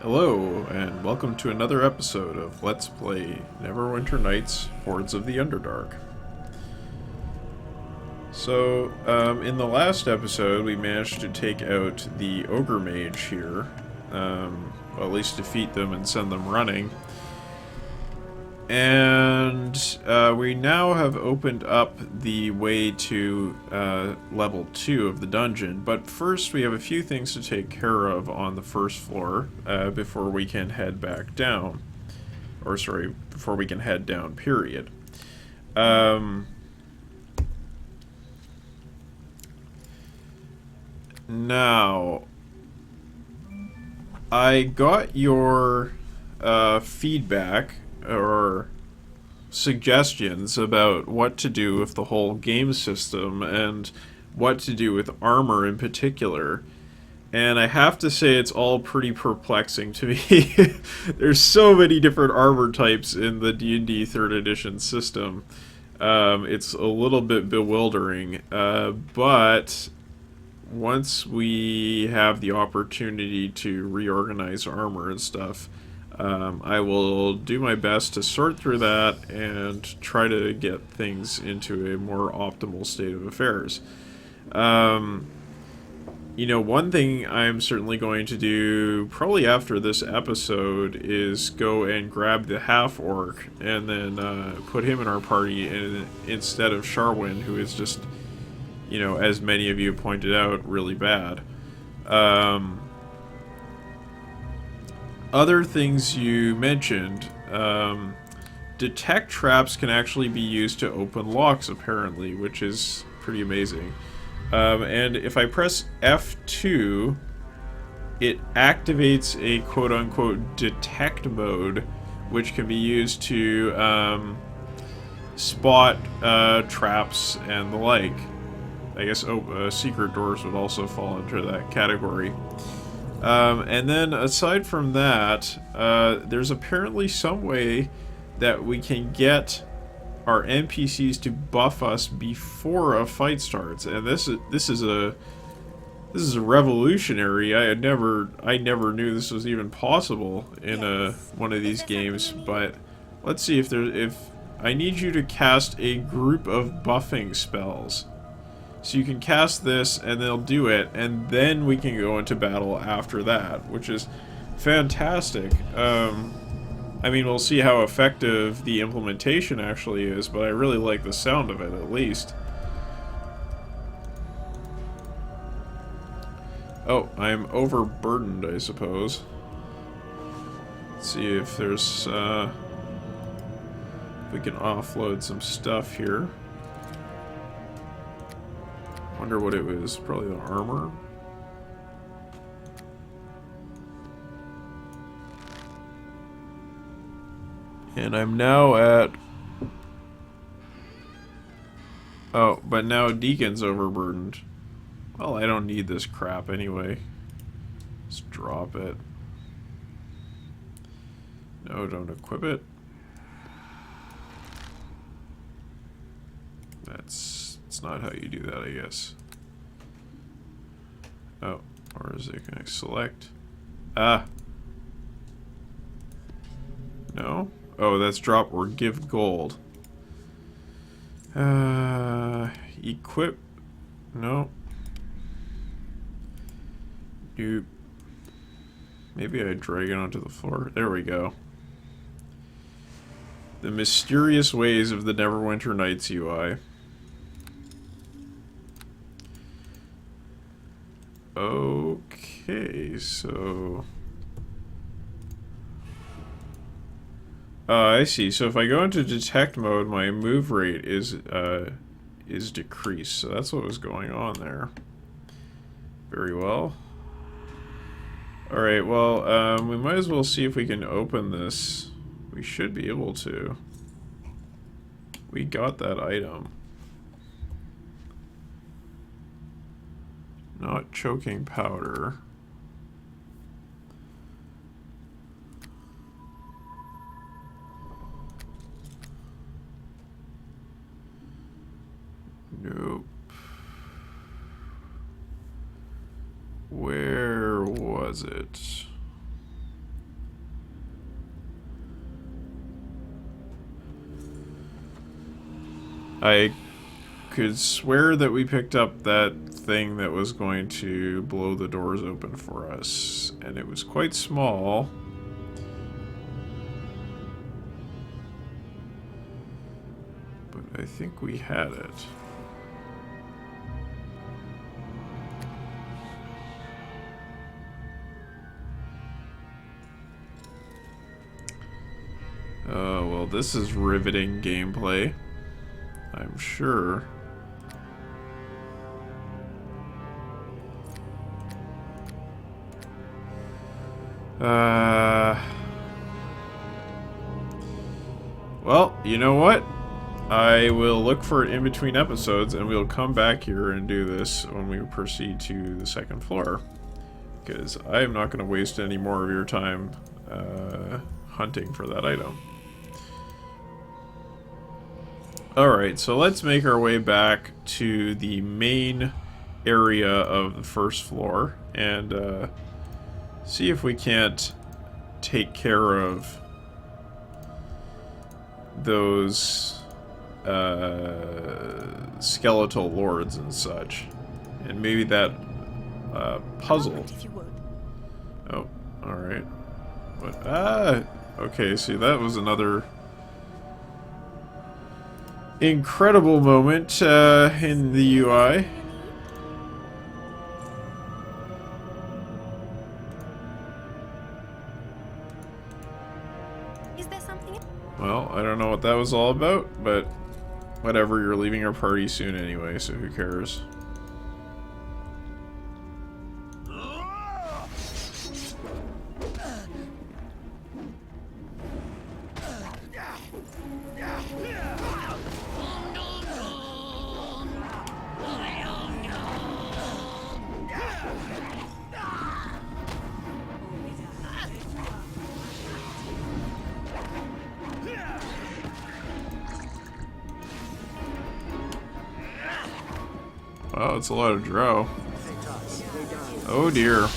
Hello, and welcome to another episode of Let's Play Neverwinter Nights Hordes of the Underdark. So, in the last episode, we managed to take out the Ogre Mage here. Well, at least defeat them and send them running. And we now have opened up the way to level 2 of the dungeon, but first we have a few things to take care of on the first floor before we can head back down. Or sorry, before we can head down, period. Now, I got your feedback or suggestions about what to do with the whole game system and what to do with armor in particular. And I have to say it's all pretty perplexing to me. There's so many different armor types in the D&D 3rd edition system. It's a little bit bewildering, but once we have the opportunity to reorganize armor and stuff, I will do my best to sort through that and try to get things into a more optimal state of affairs. You know, one thing I'm certainly going to do, probably after this episode, is go and grab the half-orc and then put him in our party instead of Sharwin, who is just, you know, as many of you pointed out, really bad. Other things you mentioned, detect traps can actually be used to open locks, apparently, which is pretty amazing. And if I press F2, it activates a quote-unquote detect mode, which can be used to spot traps and the like. I guess secret doors would also fall into that category. And then aside from that, there's apparently some way that we can get our NPCs to buff us before a fight starts, and this is a revolutionary. I never knew this was even possible in one of these games. But let's see if I need you to cast a group of buffing spells. So you can cast this, and they'll do it, and then we can go into battle after that, which is fantastic. I mean, we'll see how effective the implementation actually is, but I really like the sound of it, at least. Oh, I'm overburdened, I suppose. Let's see if there's, if we can offload some stuff here. Wonder what it was. Probably the armor. And I'm now at... Oh, but now Deacon's overburdened. Well, I don't need this crap anyway. Let's drop it. No, don't equip it. That's not how you do that, I guess. Oh, or is it, can I select? Ah. No? Oh, that's drop or give gold. Equip. No. Nope. Maybe I drag it onto the floor. There we go. The mysterious ways of the Neverwinter Nights UI. Okay, so... I see. So if I go into detect mode, my move rate is decreased. So that's what was going on there. Very well. Alright, well, we might as well see if we can open this. We should be able to. We got that item. Not choking powder. Nope. Where was it? I could swear that we picked up that thing that was going to blow the doors open for us, and it was quite small. But I think we had it. Oh, well, this is riveting gameplay, I'm sure. Well, you know what? I will look for it in between episodes, and we'll come back here and do this when we proceed to the second floor. Because I am not going to waste any more of your time hunting for that item. Alright, so let's make our way back to the main area of the first floor and see if we can't take care of those skeletal lords and such. And maybe that puzzle. Oh, alright. What? Okay, see, that was another incredible moment in the UI. Is there something? Well, I don't know what that was all about, but whatever, you're leaving our party soon anyway, so who cares? Wow, it's a lot of drow. Oh dear.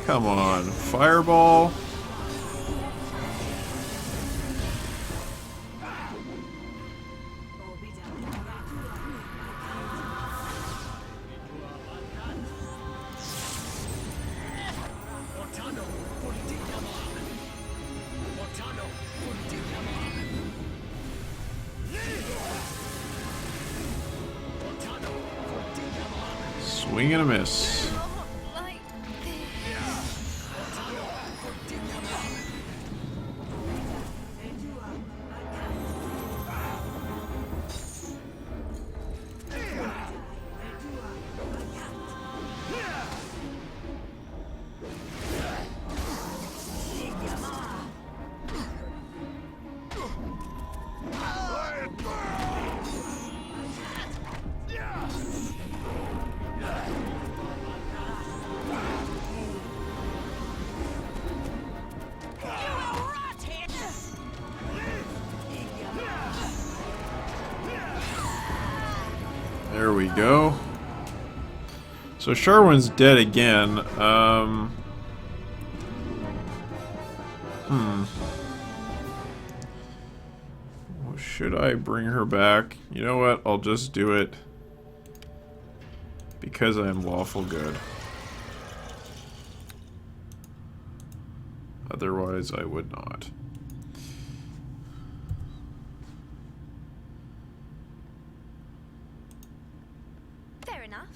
Come on, fireball. Swing and a miss. There we go. So Sharwin's dead again. Well, should I bring her back? You know what? I'll just do it because I am lawful good. Otherwise, I would not. Fair enough.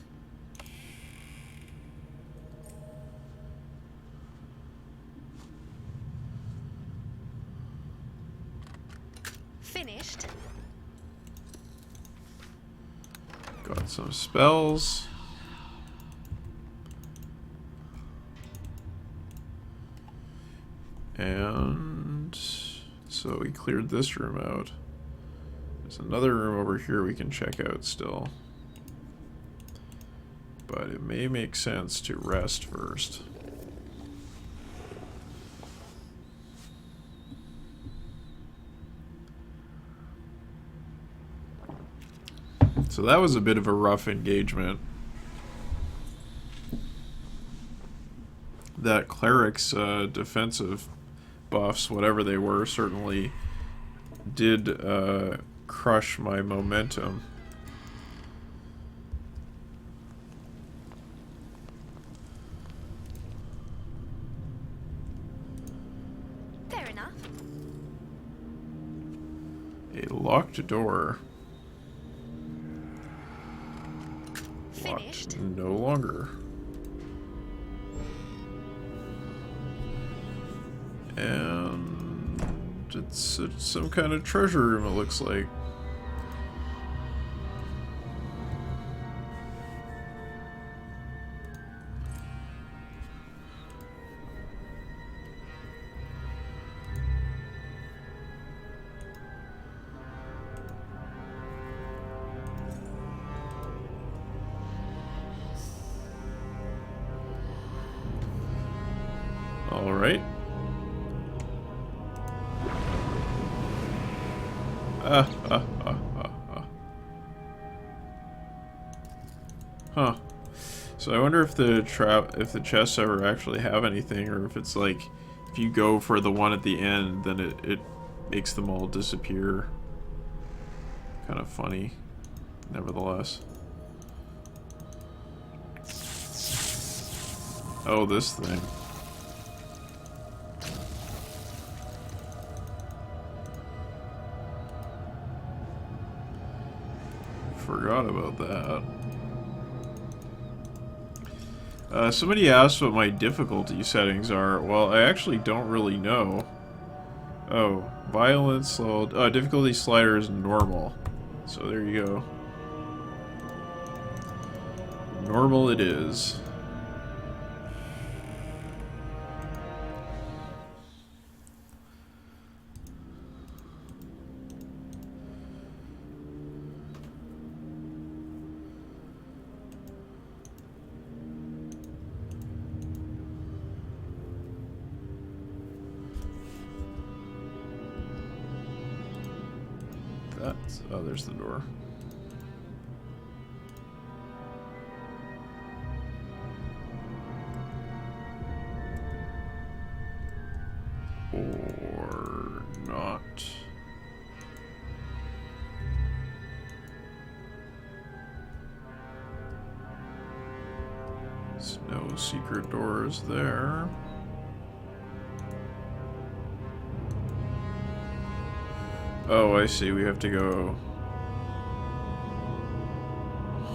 Finished. Got some spells. And so we cleared this room out. There's another room over here we can check out still. But it may make sense to rest first. So that was a bit of a rough engagement. That cleric's defensive buffs, whatever they were, certainly did crush my momentum. Fair enough. A locked door. Finished. Locked no longer. And it's some kind of treasure room, it looks like. All right. Huh. So I wonder if the chests ever actually have anything, or if it's like, if you go for the one at the end, then it makes them all disappear. Kind of funny, nevertheless. Oh, this thing. Forgot about that. Somebody asked what my difficulty settings are. Well, I actually don't really know. Oh, violence, slow. Difficulty slider is normal. So there you go. Normal it is. Oh, there's the door. Or not. There's no secret doors there. Oh, I see. We have to go...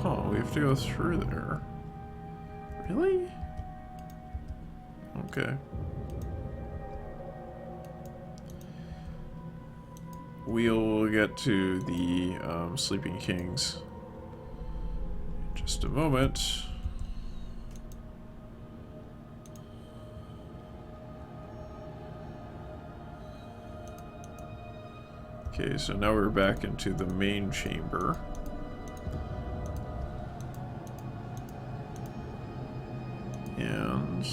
Huh, we have to go through there. Really? Okay. We'll get to the Sleeping Kings in just a moment. Okay, so now we're back into the main chamber. And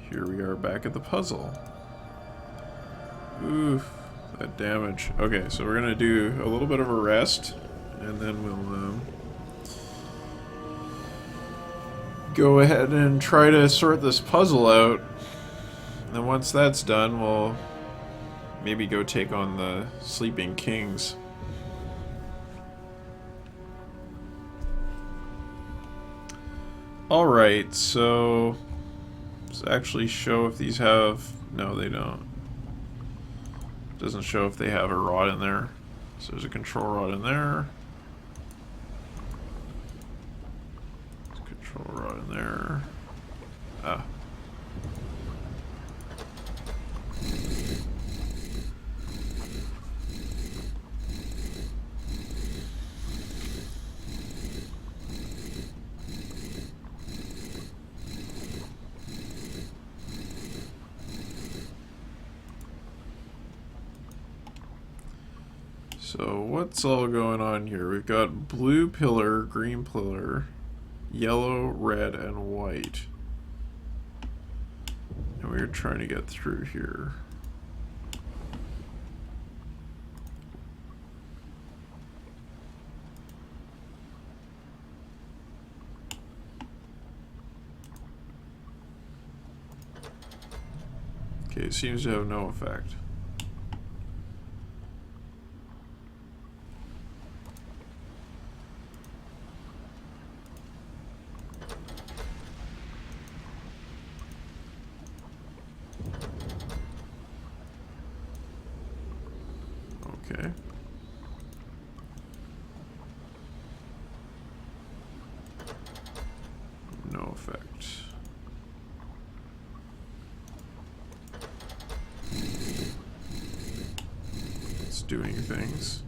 here we are back at the puzzle. Oof, that damage. Okay, so we're gonna do a little bit of a rest, and then we'll go ahead and try to sort this puzzle out. And once that's done, we'll maybe go take on the Sleeping Kings. Alright, so does it actually show if these have... No, they don't. It doesn't show if they have a rod in there. So there's a control rod in there. There's a control rod in there. Ah. So what's all going on here? We've got blue pillar, green pillar, yellow, red, and white. And we're trying to get through here. Okay, it seems to have no effect. Okay. No effect. It's doing things.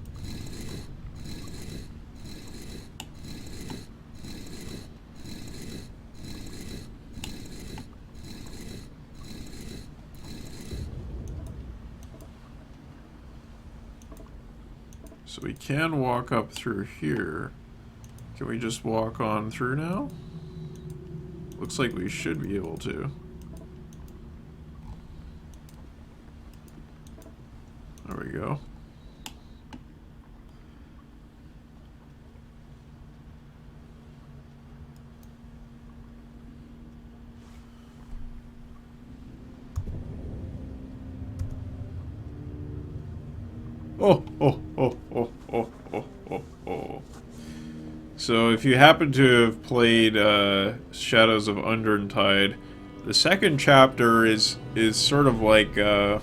So we can walk up through here. Can we just walk on through now? Looks like we should be able to. There we go. Oh, oh, oh, oh, oh, oh, oh, oh. So if you happen to have played Shadows of Underdark, the second chapter is sort of like you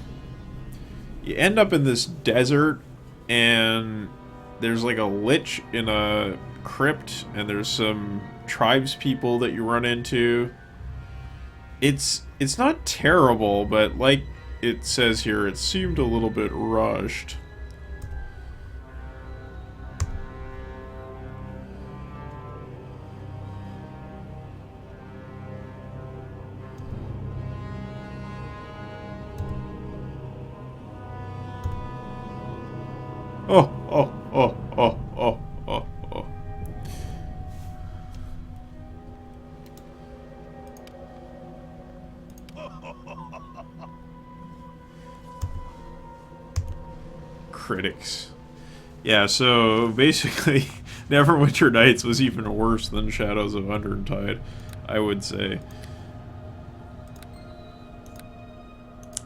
end up in this desert and there's like a lich in a crypt and there's some tribes people that you run into. It's not terrible, but like it says here, it seemed a little bit rushed. Oh, oh, oh, oh, oh, oh, oh. Critics. Yeah, so basically, Neverwinter Nights was even worse than Shadows of Underdark, I would say.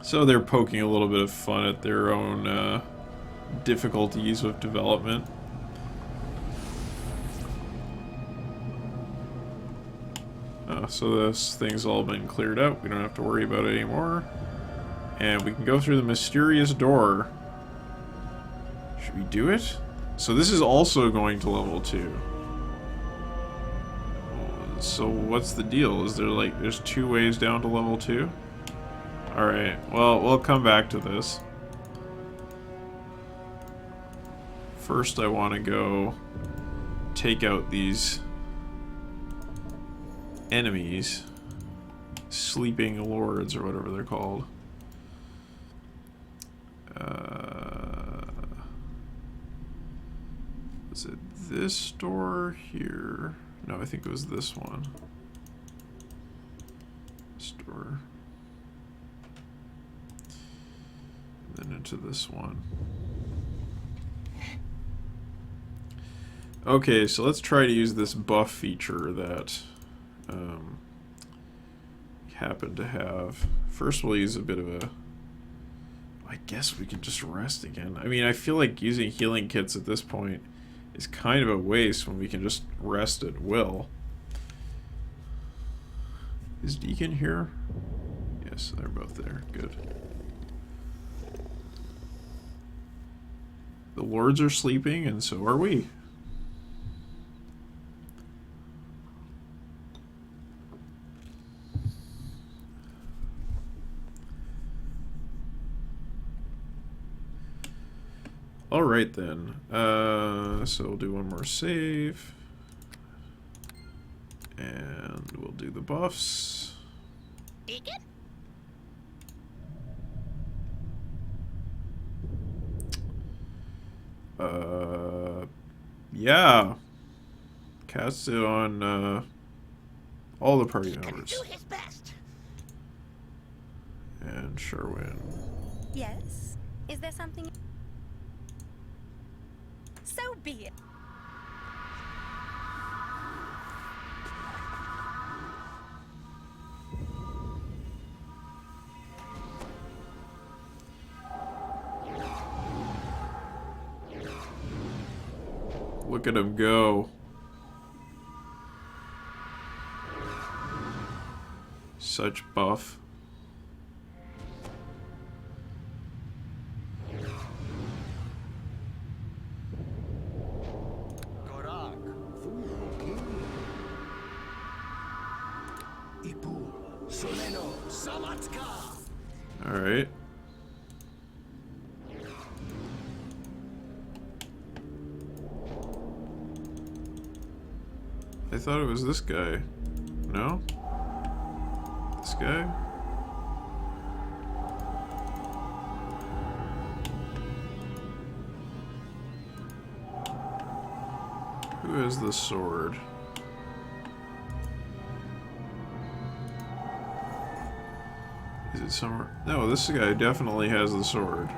So they're poking a little bit of fun at their own difficulties with development. So this thing's all been cleared out. We don't have to worry about it anymore. And we can go through the mysterious door. Should we do it? So this is also going to level 2. So what's the deal? Is there like, there's 2 ways down to level 2? Alright, well, we'll come back to this. First I want to go take out these enemies. Sleeping lords or whatever they're called. Is it this door here? No, I think it was this one. This door. And then into this one. Okay, so let's try to use this buff feature that we happen to have. First we'll use a bit of a... I guess we can just rest again. I mean, I feel like using healing kits at this point is kind of a waste when we can just rest at will. Is Deacon here? Yes, they're both there. Good. The lords are sleeping, and so are we. Alright then. So we'll do one more save. And we'll do the buffs. Deacon? Yeah. Cast it on all the party members. Do his best. And Sherwin. Yes? Is there something? So be it. Look at him go. Such buff. Alright. I thought it was this guy. No? This guy? Who has the sword? Is it somewhere? No, this guy definitely has the sword.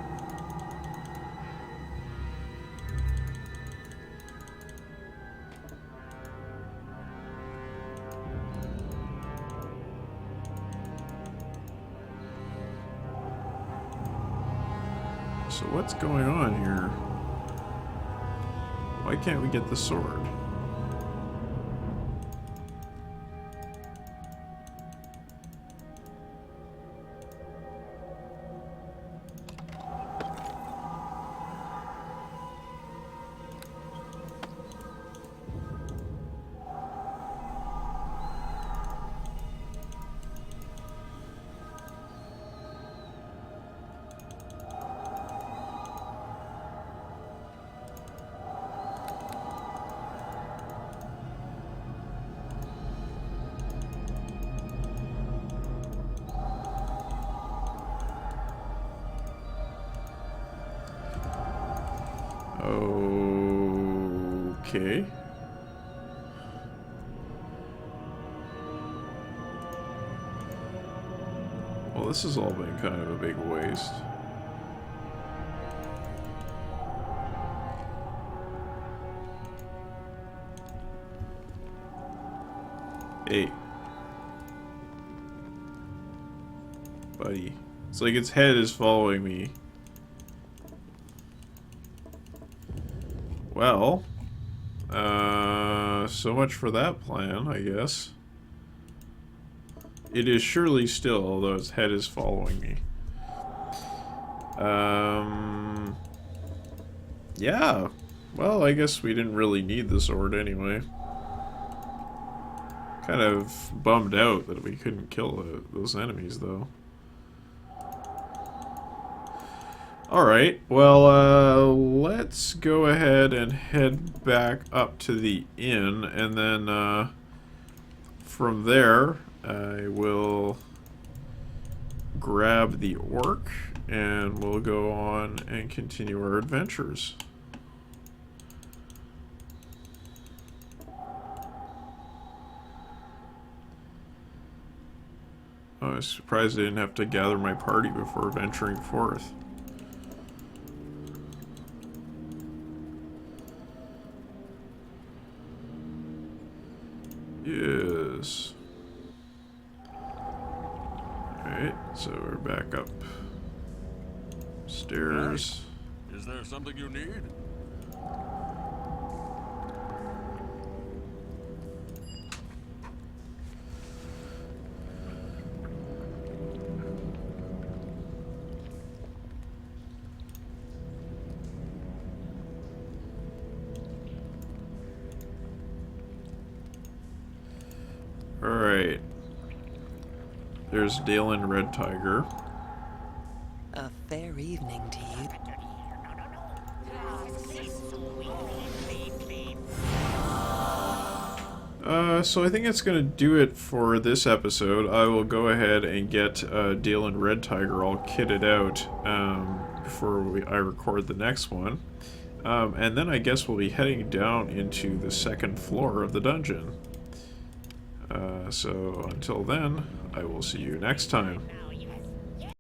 So what's going on here? Why can't we get the sword? Okay. Well, this has all been kind of a big waste. Hey. Buddy. It's like its head is following me. Well, so much for that plan, I guess. It is surely still, although its head is following me. Yeah. Well, I guess we didn't really need the sword anyway. Kind of bummed out that we couldn't kill those enemies, though. Alright, well, let's go ahead and head back up to the inn, and then, from there, I will grab the orc, and we'll go on and continue our adventures. I was surprised I didn't have to gather my party before venturing forth. Yes. Alright, so we're back up stairs. Is there something you need? Alright. There's Dalen Red Tiger. A fair evening to you. So I think that's going to do it for this episode. I will go ahead and get Dalen Red Tiger all kitted out before I record the next one. And then I guess we'll be heading down into the second floor of the dungeon. So until then, I will see you next time.